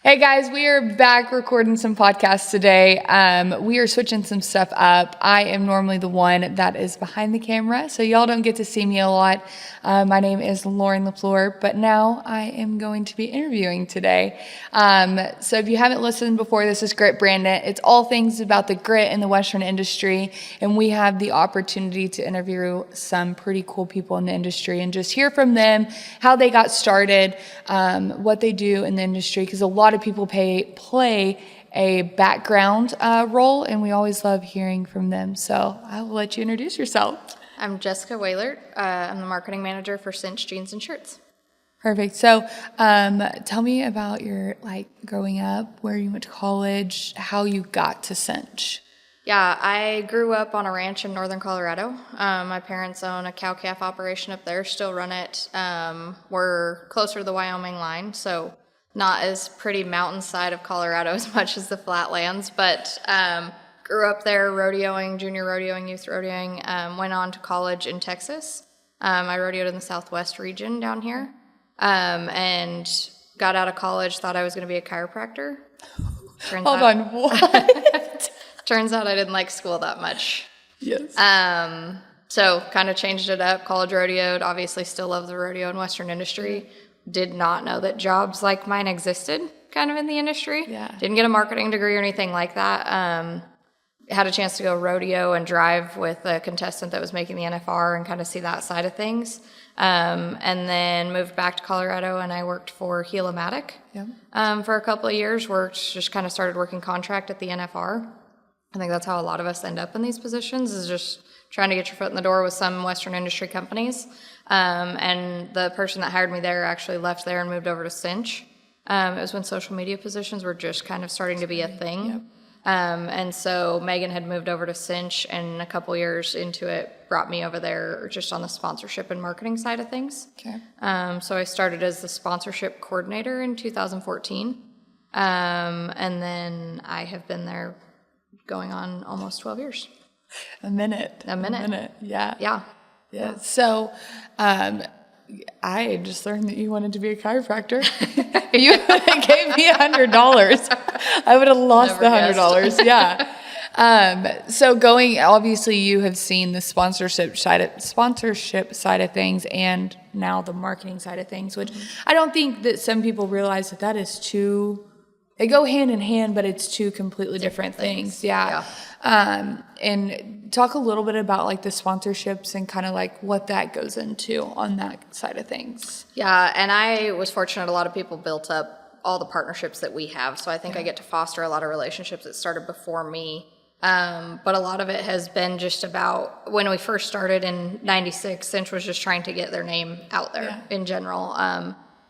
Hey guys, we are back recording some podcasts today. We are switching some stuff up. I am normally the one that is behind the camera, so y'all don't get to see me a lot. My name is LaFleur, but now I am going to be interviewing today. So if you haven't listened before, this is Grit Brandon. It's all things about the grit in the Western industry, and we have the opportunity to interview some pretty cool people in the industry and just hear from them, how they got started, what they do in the industry, because a lot of people play a background role, and we always love hearing from them. So I will let you introduce yourself. I'm Jessica Wahlert. I'm the marketing manager for Cinch Jeans and Shirts. Perfect. So tell me about your growing up, where you went to college, how you got to Cinch. Yeah, I grew up on a ranch in northern Colorado. My parents own a cow-calf operation up there, still run it. We're closer to the Wyoming line, so not as pretty mountainside of Colorado as much as the flatlands, but grew up there rodeoing, junior rodeoing, youth rodeoing. Went on to college in Texas. I rodeoed in the Southwest region down here, and got out of college, thought I was going to be a chiropractor. Hold on, what? Turns out I didn't like school that much. Yes. So kind of changed it up. College rodeoed, obviously still love the rodeo and Western industry. Did not know that jobs like mine existed kind of in the industry. Yeah. Didn't get a marketing degree or anything like that. Had a chance to go rodeo and drive with a contestant that was making the NFR and kind of see that side of things. And then moved back to Colorado, and I worked for Heliomatic for a couple of years. Just kind of started working contract at the NFR. I think that's how a lot of us end up in these positions, is just trying to get your foot in the door with some Western industry companies. And the person that hired me there actually left there and moved over to Cinch. It was when social media positions were just kind of starting to be a thing. Yep. And so Megan had moved over to Cinch, and a couple years into it brought me over there just on the sponsorship and marketing side of things. Okay. So I started as the sponsorship coordinator in 2014. And then I have been there going on almost 12 years. A minute. Yeah. Yeah. So I just learned that you wanted to be a chiropractor. You gave me $100. I would have lost the $100. Yeah. So obviously you have seen the sponsorship side of things, and now the marketing side of things, which I don't think that some people realize that is two. They go hand in hand, but it's two completely different things. Yeah. And talk a little bit about the sponsorships and kind of what that goes into on that side of things. Yeah, and I was fortunate. A lot of people built up all the partnerships that we have, so I think I get to foster a lot of relationships that started before me. But a lot of it has been just about when we first started in '96. Cinch was just trying to get their name out there in general.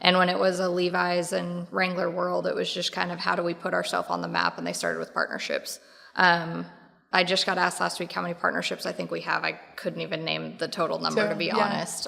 And when it was a Levi's and Wrangler world, it was just kind of how do we put ourselves on the map, and they started with partnerships. I just got asked last week how many partnerships I think we have. I couldn't even name the total number, to be honest.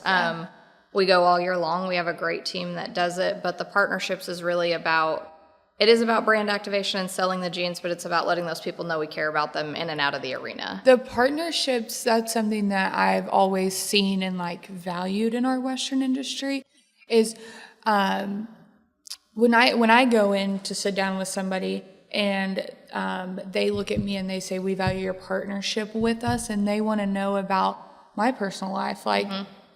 We go all year long. We have a great team that does it, but the partnerships is really about brand activation and selling the jeans, but it's about letting those people know we care about them in and out of the arena. The partnerships, that's something that I've always seen and valued in our Western industry is when I go in to sit down with somebody and they look at me and they say, we value your partnership with us, and they want to know about my personal life.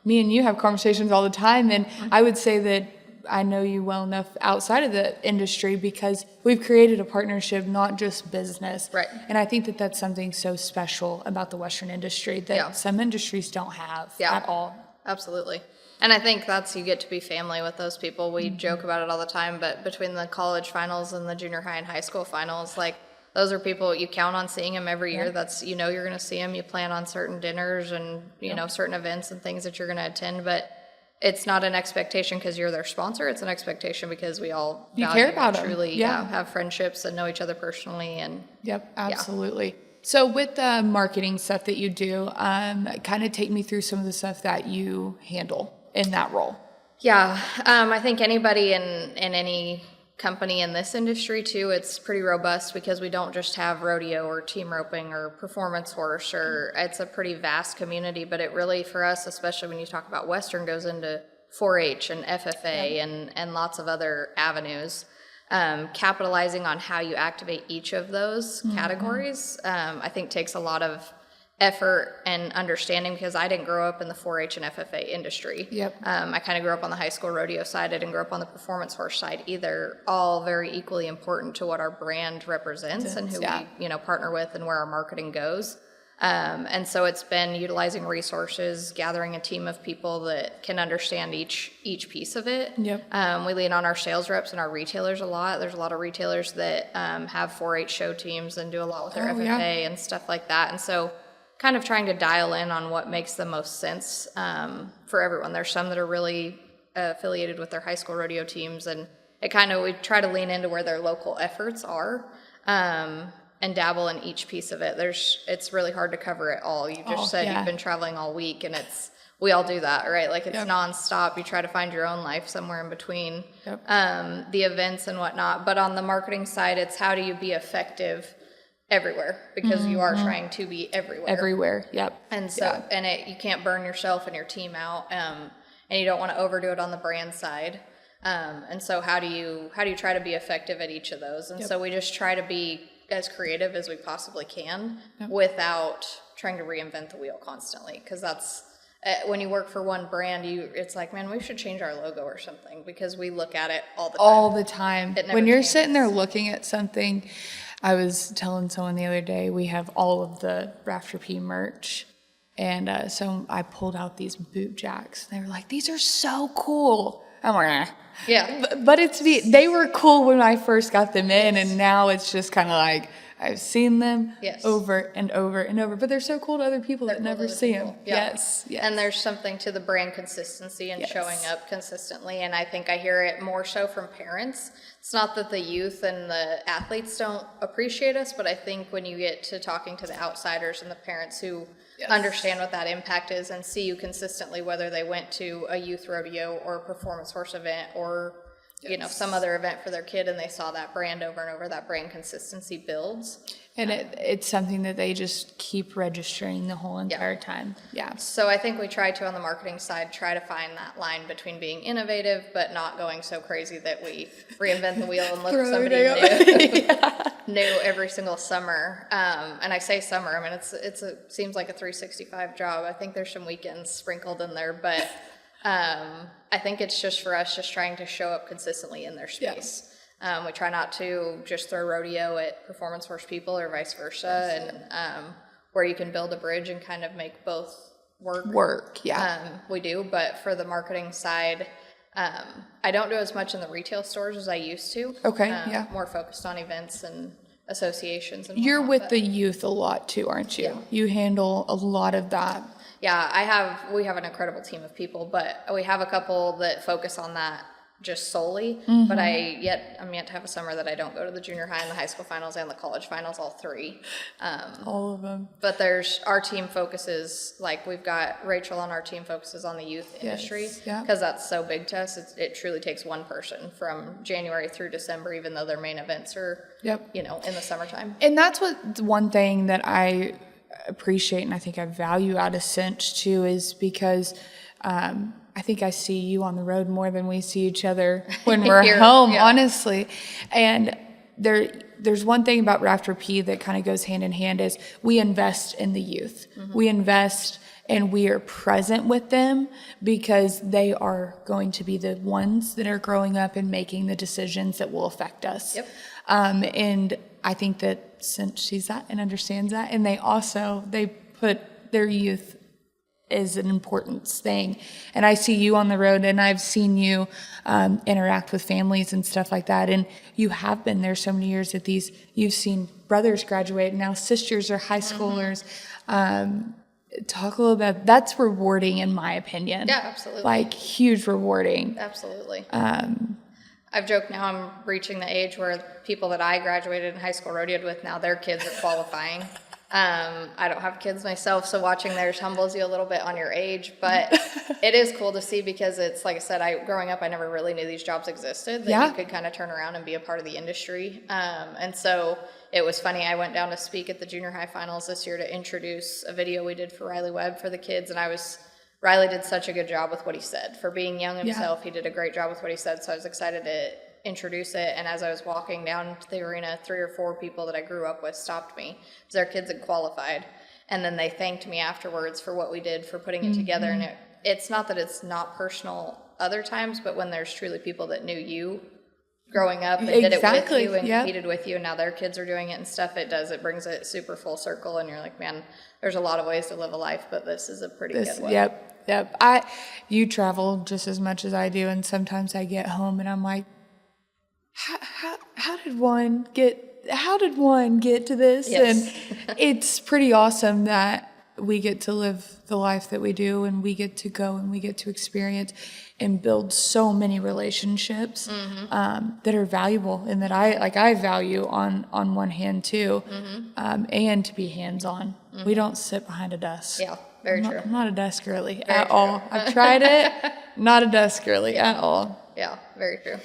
Me and you have conversations all the time, and I would say that I know you well enough outside of the industry because we've created a partnership, not just business. Right. And I think that that's something so special about the Western industry that some industries don't have at all. Absolutely. And I think you get to be family with those people. We joke about it all the time, but between the college finals and the junior high and high school finals, those are people you count on seeing them every year. That's, you're going to see them. You plan on certain dinners and, certain events and things that you're going to attend, but it's not an expectation because you're their sponsor. It's an expectation because we all care about them. Truly have friendships and know each other personally. And absolutely. So with the marketing stuff that you do, kind of take me through some of the stuff that you handle in that role. Yeah, I think anybody in any company in this industry too, it's pretty robust because we don't just have rodeo or team roping or performance horse, or it's a pretty vast community, but it really, for us, especially when you talk about Western, goes into 4-H and FFA and lots of other avenues. capitalizing on how you activate each of those categories, I think takes a lot of effort and understanding, because I didn't grow up in the 4-H and FFA industry. Yep. I kind of grew up on the high school rodeo side. I didn't grow up on the performance horse side either. All very equally important to what our brand represents and who we, partner with and where our marketing goes. And so it's been utilizing resources, gathering a team of people that can understand each piece of it. Yep. We lean on our sales reps and our retailers a lot. There's a lot of retailers that have 4-H show teams and do a lot with their FFA and stuff like that. And so kind of trying to dial in on what makes the most sense for everyone. There's some that are really affiliated with their high school rodeo teams, and we try to lean into where their local efforts are. And dabble in each piece of it. It's really hard to cover it all. You just said you've been traveling all week, and we all do that, right? Like, it's nonstop. You try to find your own life somewhere in between the events and whatnot. But on the marketing side, it's how do you be effective everywhere, because you are trying to be everywhere. Everywhere, yep. And so, you can't burn yourself and your team out, and you don't want to overdo it on the brand side. And so how do you try to be effective at each of those? And so we just try to be as creative as we possibly can without trying to reinvent the wheel constantly, because that's when you work for one brand, it's like, man, we should change our logo or something, because we look at it all the time. When you're sitting there looking at something, I was telling someone the other day, we have all of the Rafter P merch, and so I pulled out these boot jacks. They were like, these are so cool. I'm like, but they were cool when I first got them in, and now it's just kind of like, I've seen them over and over and over, but they're so cool to other people that never see them. Yes. And there's something to the brand consistency and showing up consistently, and I think I hear it more so from parents. It's not that the youth and the athletes don't appreciate us, but I think when you get to talking to the outsiders and the parents who understand what that impact is and see you consistently, whether they went to a youth rodeo or a performance horse event or some other event for their kid, and they saw that brand over and over, that brand consistency builds. And it's something that they just keep registering the whole entire time. Yeah. So I think we try to, on the marketing side, try to find that line between being innovative but not going so crazy that we reinvent the wheel and look for somebody new every single summer. And I say summer, I mean, it seems like a 365 job. I think there's some weekends sprinkled in there, but I think it's just for us just trying to show up consistently in their space. We try not to just throw rodeo at performance horse people or vice versa, and where you can build a bridge and kind of make both work. We do, but for the marketing side, I don't do as much in the retail stores as I used to. More focused on events and associations. And you're with the youth a lot too, aren't you? You handle a lot of that. Yeah, we have an incredible team of people, but we have a couple that focus on that just solely. But I'm yet to have a summer that I don't go to the junior high and the high school finals and the college finals, all three. All of them. But our team focuses, like we've got Rachel on our team focuses on the youth industry, because that's so big to us. It truly takes one person from January through December, even though their main events are, in the summertime. And that's one thing that I appreciate and I think I value out of Cinch too, is because I think I see you on the road more than we see each other when we're home, honestly. And there's one thing about Rafter P that kind of goes hand in hand is we invest in the youth. We invest and we are present with them because they are going to be the ones that are growing up and making the decisions that will affect us. And I think that Cinch sees that and understands that, and they put their youth as an important thing. And I see you on the road, and I've seen you interact with families and stuff like that. And you have been there so many years that you've seen brothers graduate, and now sisters are high schoolers. Talk a little bit. That's rewarding, in my opinion. Yeah, absolutely. Like huge rewarding. Absolutely. I've joked now I'm reaching the age where people that I graduated in high school rodeoed with, now their kids are qualifying. I don't have kids myself, so watching theirs humbles you a little bit on your age, but it is cool to see because it's, like I said, growing up, I never really knew these jobs existed, that you could kind of turn around and be a part of the industry. And so it was funny, I went down to speak at the junior high finals this year to introduce a video we did for Riley Webb for the kids, and Riley did such a good job with what he said. For being young himself, he did a great job with what he said, so I was excited to introduce it. And as I was walking down to the arena, 3 or 4 people that I grew up with stopped me because their kids had qualified. And then they thanked me afterwards for what we did for putting it together. And it's not that it's not personal other times, but when there's truly people that knew you growing up and did it with you and competed with you, and now their kids are doing it and stuff, it brings it super full circle. And you're like, man, there's a lot of ways to live a life, but this is a pretty good one. Yep. You travel just as much as I do, and sometimes I get home and I'm like, how did one get to this? Yes. And it's pretty awesome that we get to live the life that we do, and we get to go and we get to experience and build so many relationships that are valuable, and that I value on one hand too, and to be hands-on. We don't sit behind a desk. Yeah, very true. I'm not a desk girly at all. I've tried it. Not a desk girly at all. Yeah, very true.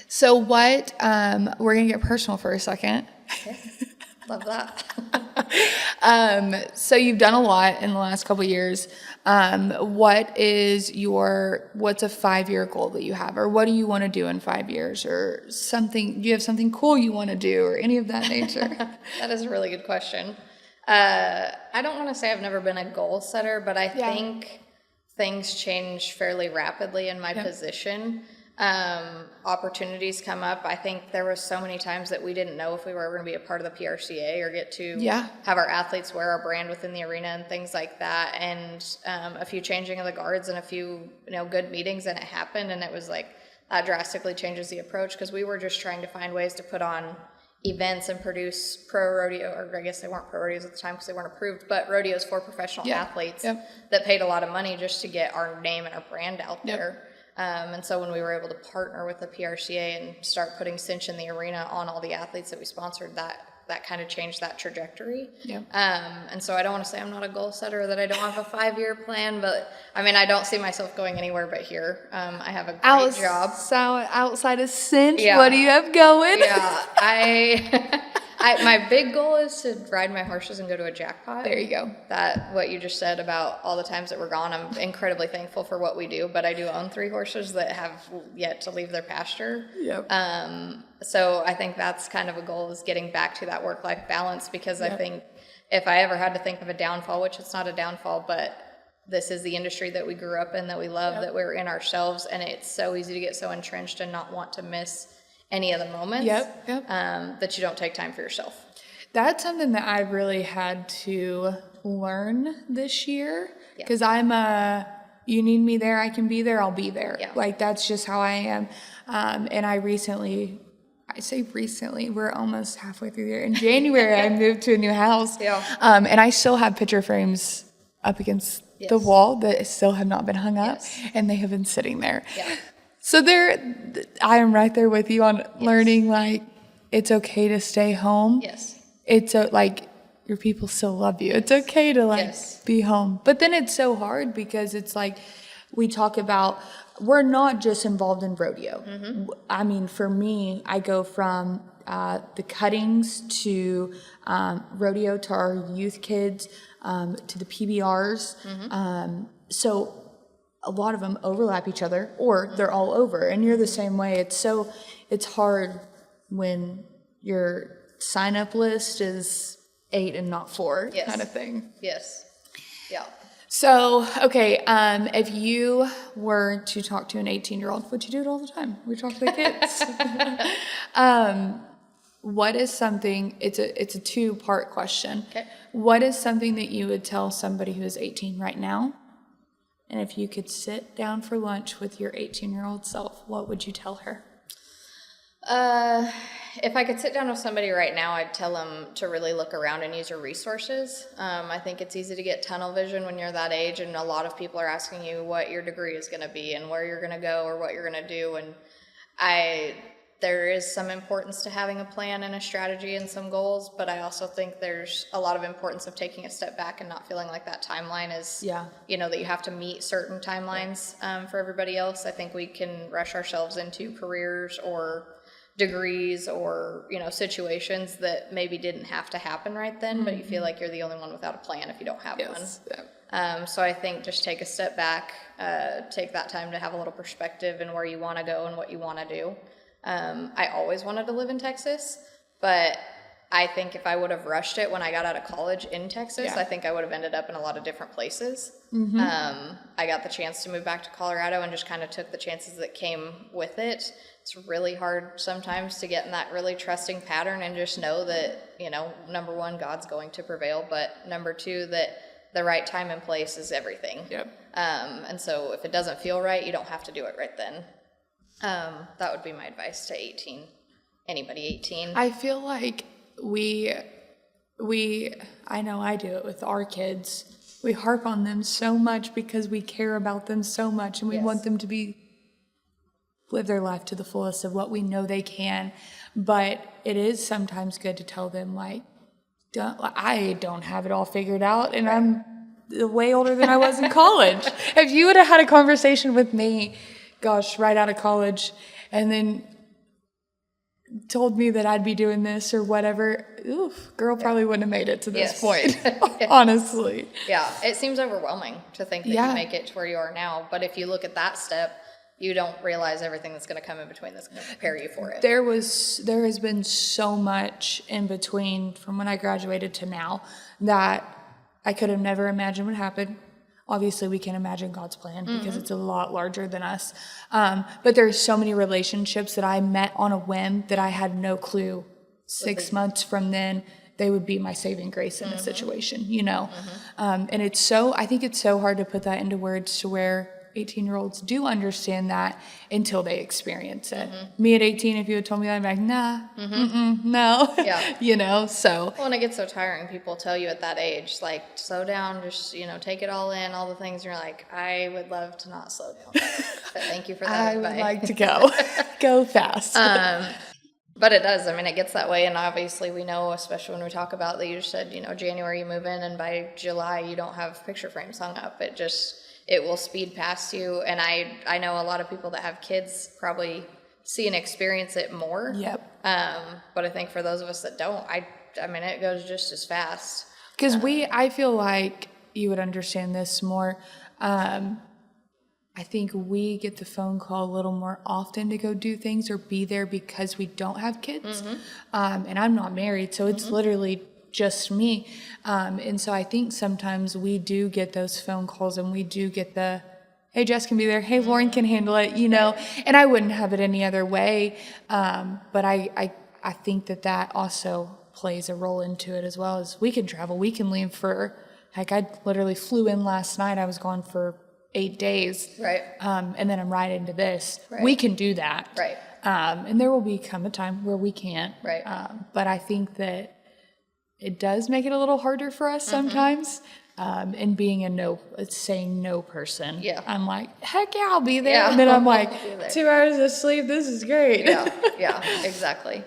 So what, we're going to get personal for a second. Okay. Love that. So you've done a lot in the last couple of years. What's a 5-year goal that you have, or what do you want to do in 5 years, or something? Do you have something cool you want to do, or any of that nature? That is a really good question. I don't want to say I've never been a goal setter, but I think things change fairly rapidly in my position. Opportunities come up. I think there was so many times that we didn't know if we were ever going to be a part of the PRCA or get to have our athletes wear our brand within the arena and things like that. And a few changing of the guards and a few good meetings, and it happened, and it was like that drastically changes the approach, because we were just trying to find ways to put on events and produce pro rodeo, or I guess they weren't pro rodeos at the time because they weren't approved, but rodeos for professional athletes that paid a lot of money just to get our name and our brand out there. And so when we were able to partner with the PRCA and start putting Cinch in the arena on all the athletes that we sponsored, that kind of changed that trajectory. And so I don't want to say I'm not a goal setter, that I don't have a 5-year plan, but I mean, I don't see myself going anywhere but here. I have a great job. So outside of Cinch, what do you have going? My big goal is to ride my horses and go to a jackpot. There you go. What you just said about all the times that we're gone, I'm incredibly thankful for what we do, but I do own 3 horses that have yet to leave their pasture. So I think that's kind of a goal, is getting back to that work-life balance, because I think if I ever had to think of a downfall, which it's not a downfall, but this is the industry that we grew up in, that we love, that we're in ourselves, and it's so easy to get so entrenched and not want to miss any of the moments that you don't take time for yourself. That's something that I really had to learn this year, because you need me there, I can be there, I'll be there. Like, that's just how I am. And I say recently, we're almost halfway through the year. In January, I moved to a new house. And I still have picture frames up against the wall that still have not been hung up, and they have been sitting there. So I am right there with you on learning, like, it's okay to stay home. It's like, your people still love you. It's okay to be home. But then it's so hard, because it's like, we talk about, we're not just involved in rodeo. I mean, for me, I go from the cuttings to rodeo, to our youth kids, to the PBRs. So a lot of them overlap each other, or they're all over, and you're the same way. It's hard when your sign-up list is 8 and not 4 kind of thing. So, okay, if you were to talk to an 18-year-old, which you do it all the time, we talk to the kids. What is something, it's a 2-part question. What is something that you would tell somebody who is 18 right now? And if you could sit down for lunch with your 18-year-old self, what would you tell her? If I could sit down with somebody right now, I'd tell them to really look around and use your resources. I think it's easy to get tunnel vision when you're that age, and a lot of people are asking you what your degree is going to be and where you're going to go or what you're going to do. And there is some importance to having a plan and a strategy and some goals, but I also think there's a lot of importance of taking a step back and not feeling like that timeline is, that you have to meet certain timelines for everybody else. I think we can rush ourselves into careers or degrees or, situations that maybe didn't have to happen right then, but you feel like you're the only one without a plan if you don't have one. So I think just take a step back, take that time to have a little perspective in where you want to go and what you want to do. I always wanted to live in Texas, but I think if I would have rushed it when I got out of college in Texas, I think I would have ended up in a lot of different places. I got the chance to move back to Colorado and just kind of took the chances that came with it. It's really hard sometimes to get in that really trusting pattern and just know that, you know, number one, God's going to prevail, but number two, that the right time and place is everything. And so if it doesn't feel right, you don't have to do it right then. That would be my advice to anybody 18. I feel like I know I do it with our kids. We harp on them so much because we care about them so much, and we want them to live their life to the fullest of what we know they can. But it is sometimes good to tell them, like, I don't have it all figured out, and I'm way older than I was in college. If you would have had a conversation with me, gosh, right out of college, and then told me that I'd be doing this or whatever, girl probably wouldn't have made it to this point, honestly. Yeah, it seems overwhelming to think that you make it to where you are now, but if you look at that step, you don't realize everything that's going to come in between that's going to prepare you for it. There has been so much in between from when I graduated to now that I could have never imagined would happen. Obviously, we can imagine God's plan because it's a lot larger than us. But there's so many relationships that I met on a whim that I had no clue 6 months from then they would be my saving grace in a situation, you know? And I think it's so hard to put that into words to where 18-year-olds do understand that until they experience it. Me at 18, if you had told me that, I'd be like, nah, no. You know, so. Well, and it gets so tiring. People tell you at that age, like, slow down, just, you know, take it all in, all the things. And you're like, I would love to not slow down. But thank you for that advice. I would like to go fast. But it does. I mean, it gets that way. And obviously we know, especially when we talk about that, you just said, you know, January you move in and by July you don't have picture frames hung up. It will speed past you. And I know a lot of people that have kids probably see and experience it more. But I think for those of us that don't, I mean, it goes just as fast. Because I feel like you would understand this more. I think we get the phone call a little more often to go do things or be there because we don't have kids. And I'm not married, so it's literally just me. And so I think sometimes we do get those phone calls and we do get the, hey, Jess can be there. Hey, Lauren can handle it, you know, and I wouldn't have it any other way. But I think that also plays a role into it as well. As we can travel, we can leave for, heck, I literally flew in last night. I was gone for 8 days. And then I'm right into this. We can do that. And there will come a time where we can't. But I think that it does make it a little harder for us sometimes. And being saying no person. I'm like, heck yeah, I'll be there. And then I'm like, 2 hours of sleep, this is great. Exactly.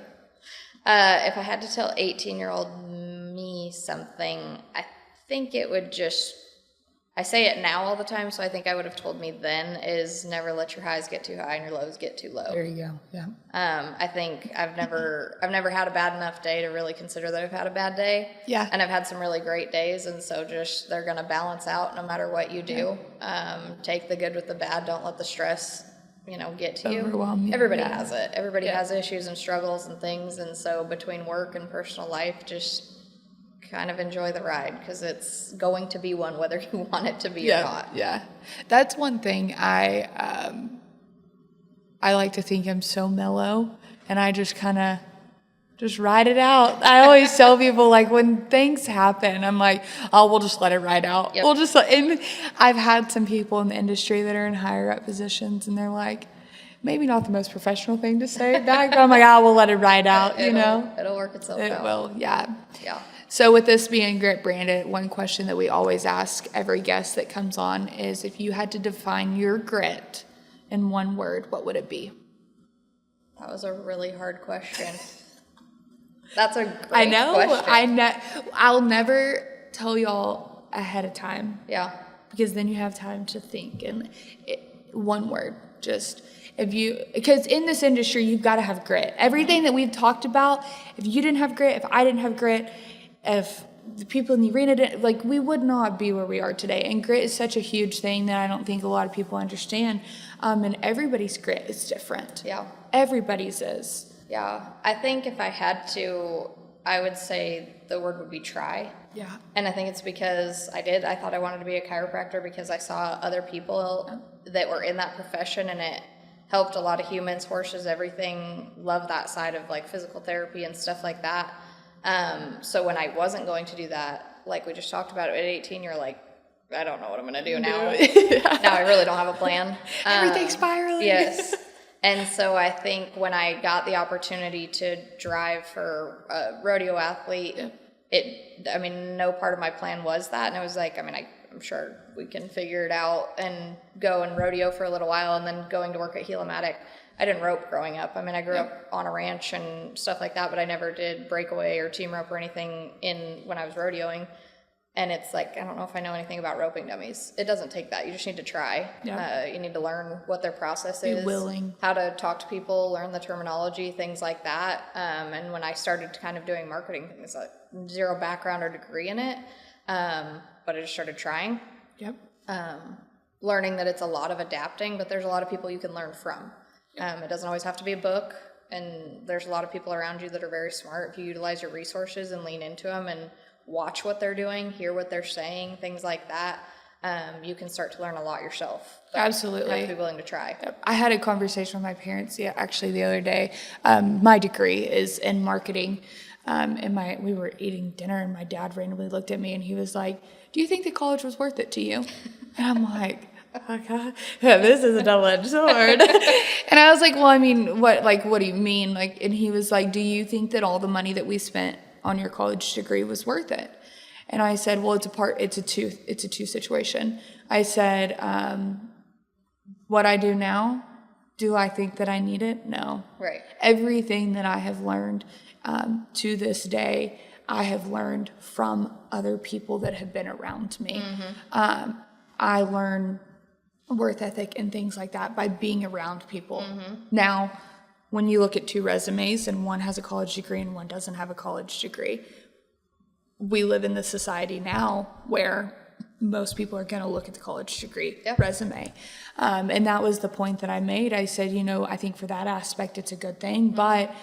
If I had to tell 18-year-old me something, I think it would I say it now all the time, so I think I would have told me then is never let your highs get too high and your lows get too low. There you go. I think I've never had a bad enough day to really consider that I've had a bad day. And I've had some really great days, and so they're going to balance out no matter what you do. Take the good with the bad. Don't let the stress, get to overwhelm you. Everybody has it. Everybody has issues and struggles and things, and so between work and personal life, just kind of enjoy the ride because it's going to be one whether you want it to be or not. That's one thing I like to think I'm so mellow and I just kind of ride it out. I always tell people, like, when things happen, I'm like, oh, we'll just let it ride out. And I've had some people in the industry that are in higher up positions and they're like, maybe not the most professional thing to say back, but I'm like, we'll let it ride out, It'll work itself out. It will, yeah. So with this being Grit Branded, one question that we always ask every guest that comes on is, if you had to define your grit in one word, what would it be? That was a really hard question. That's a great question. I'll never tell y'all ahead of time. Because then you have time to think. And one word, because in this industry, you've got to have grit. Everything that we've talked about, if you didn't have grit, if I didn't have grit, if the people in the arena didn't, we would not be where we are today. And grit is such a huge thing that I don't think a lot of people understand. And everybody's grit is different. Everybody's is. Yeah. I think if I had to, I would say the word would be try. Yeah. And I think it's because I thought I wanted to be a chiropractor because I saw other people that were in that profession, and it helped a lot of humans, horses, everything. Love that side of like physical therapy and stuff like that. So when I wasn't going to do that, like we just talked about, at 18, you're like, I don't know what I'm going to do now. Now I really don't have a plan. Everything's spiraling. Yes. And so I think when I got the opportunity to drive for a rodeo athlete, no part of my plan was that. And I was like, I'm sure we can figure it out and go and rodeo for a little while, and then going to work at Heliomatic. I didn't rope growing up. I grew up on a ranch and stuff like that, but I never did breakaway or team rope or anything when I was rodeoing. And it's like, I don't know if I know anything about roping dummies. It doesn't take that. You just need to try. Yeah. You need to learn what their process is. Be willing. How to talk to people, learn the terminology, things like that. And when I started kind of doing marketing, things like zero background or degree in it, but I just started trying. Yep. Learning that it's a lot of adapting, but there's a lot of people you can learn from. It doesn't always have to be a book. And there's a lot of people around you that are very smart. If you utilize your resources and lean into them and watch what they're doing, hear what they're saying, things like that, you can start to learn a lot yourself. But Absolutely. You have to be willing to try. I had a conversation with my parents actually the other day. My degree is in marketing, and we were eating dinner, and my dad randomly looked at me and he was like, "Do you think that college was worth it to you?" And I'm like, "Oh God, this is a double-edged sword." And I was like, "Well, what do you mean?" And he was like, "Do you think that all the money that we spent on your college degree was worth it?" And I said, "Well, it's a two situation." I said, "What I do now, do I think that I need it? No." Right. Everything that I have learned to this day, I have learned from other people that have been around me. Mm-hmm. I learn work ethic and things like that by being around people. Mm-hmm. Now, when you look at two resumes and one has a college degree and one doesn't have a college degree, we live in this society now where most people are going to look at the college degree resume. And that was the point that I made. I said, I think for that aspect, it's a good thing. Mm-hmm. But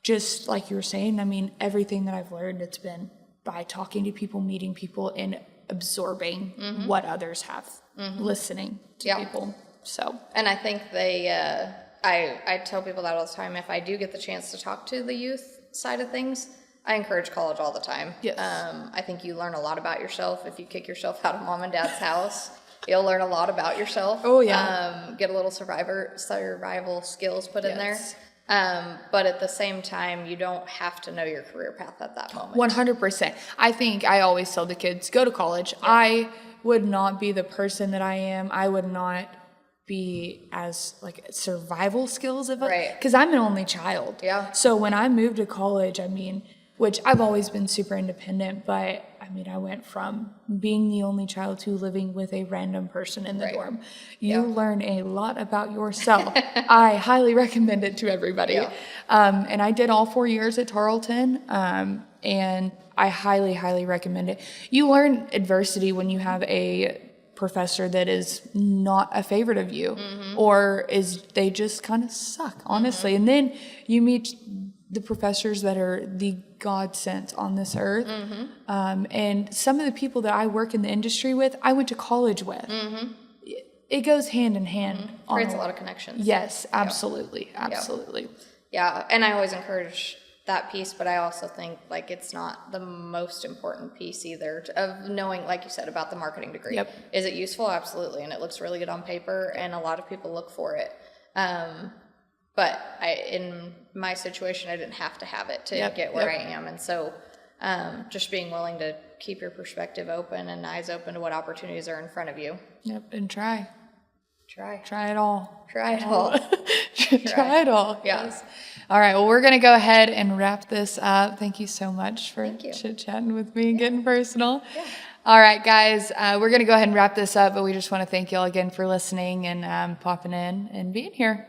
just like you were saying, everything that I've learned, it's been by talking to people, meeting people, and absorbing what others have, listening to people. So, and I think I tell people that all the time. If I do get the chance to talk to the youth side of things, I encourage college all the time. Yes. I think you learn a lot about yourself. If you kick yourself out of mom and dad's house, you'll learn a lot about yourself. Oh, yeah. Get a little survival skills put in there. But at the same time, you don't have to know your career path at that moment. 100%. I think I always tell the kids, go to college. Yeah. I would not be the person that I am. I would not be as survival skills of it. Right. Because I'm an only child. Yeah. So when I moved to college, which I've always been super independent, but I went from being the only child to living with a random person in the dorm. You learn a lot about yourself. I highly recommend it to everybody. Yeah. And I did all 4 years at Tarleton, and I highly, highly recommend it. You learn adversity when you have a professor that is not a favorite of you, or they just kind of suck, honestly. And then you meet the professors that are the God sent on this earth. And some of the people that I work in the industry with, I went to college with. It goes hand in hand. Creates a lot of connections. Yes, absolutely. Absolutely. Yeah. And I always encourage that piece, but I also think it's not the most important piece either of knowing, like you said, about the marketing degree. Yep. Is it useful? Absolutely. And it looks really good on paper, and a lot of people look for it. But in my situation, I didn't have to have it to get where I am. And so just being willing to keep your perspective open and eyes open to what opportunities are in front of you. Yep, and try. Try it all. Try it all. Try it all. Yes. All right, well, we're going to go ahead and wrap this up. Thank you so much for chit-chatting with me and getting personal. Yeah. All right, guys, we're going to go ahead and wrap this up, but we just want to thank you all again for listening and popping in and being here.